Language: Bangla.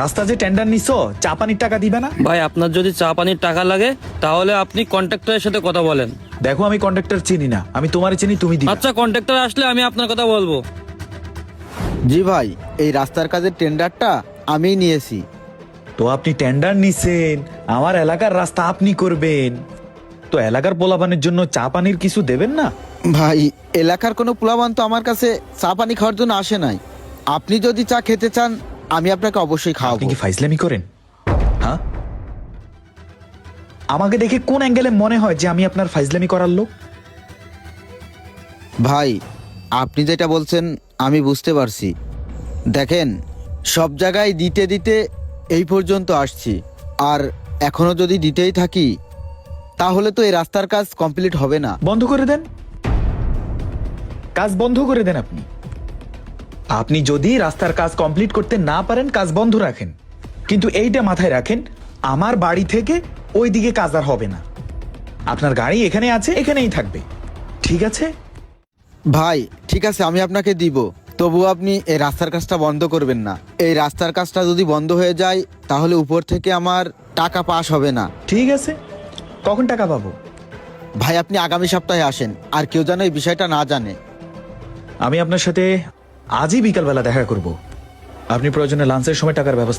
রাস্তা যে টেন্ডার নিছো, চা পানির টাকা দিবে না? ভাই আপনার যদি চা পানির টাকা লাগে তাহলে আপনি কন্ট্রাক্টরের সাথে কথা বলেন। দেখো আমি কন্ট্রাক্টর চিনি না, আমি তোমারে চিনি, তুমি দিবে। আচ্ছা কন্ট্রাক্টর আসলে আমি আপনার কথা বলবো। জি ভাই, এই রাস্তার কাজের টেন্ডারটা আমিই নিয়েছি। তো আপনি টেন্ডার নিছেন, আমার এলাকার রাস্তা আপনি করবেন, তো এলাকার পোলাপানের জন্য চা পানির কিছু দেবেন না? ভাই, এলাকার কোনো পোলাবান তো আমার কাছে চা পানি খাওয়ার জন্য আসে নাই। আপনি যদি চা খেতে চান আমি আপনাকে অবশ্যই আপনি খাওয়াবো। কি ফাইজলামি করেন? হ্যাঁ, আমাকে দেখে কোন অ্যাঙ্গেলে মনে হয় যে আমি আপনার ফাইজলামি করার লোক? ভাই, আপনি যেটা বলছেন আমি বুঝতে পারছি। দেখেন, সব জায়গায় দিতে দিতে এই পর্যন্ত আসছি, আর এখনো যদি দিতেই থাকি তাহলে তো এই রাস্তার কাজ কমপ্লিট হবে না। বন্ধ করে দেন, কাজ বন্ধ করে দেন। আপনি আপনি যদি রাস্তার কাজ কমপ্লিট করতে না পারেন, কাজ বন্ধ রাখেন, কিন্তু এইটা মাথায় রাখেন, আমার বাড়ি থেকে ওই দিকে কাজ আর হবে না। আপনার গাড়ি এখানে আছে, এখানেই থাকবে, ঠিক আছে? ভাই ঠিক আছে, আমি আপনাকে দিব, তবু আপনি এই রাস্তার কাজটা বন্ধ করবেন না। এই রাস্তার কাজটা যদি বন্ধ হয়ে যায় তাহলে উপর থেকে আমার টাকা পাস হবে না। ঠিক আছে, কখন টাকা পাবো? ভাই আপনি আগামী সপ্তাহে আসেন, আর কেউ যেন এই বিষয়টা না জানে। আমি আপনার সাথে আজই বিকালবেলা দেখা করব। আপনি প্রয়োজনে লাঞ্চের সময় টাকার ব্যবস্থা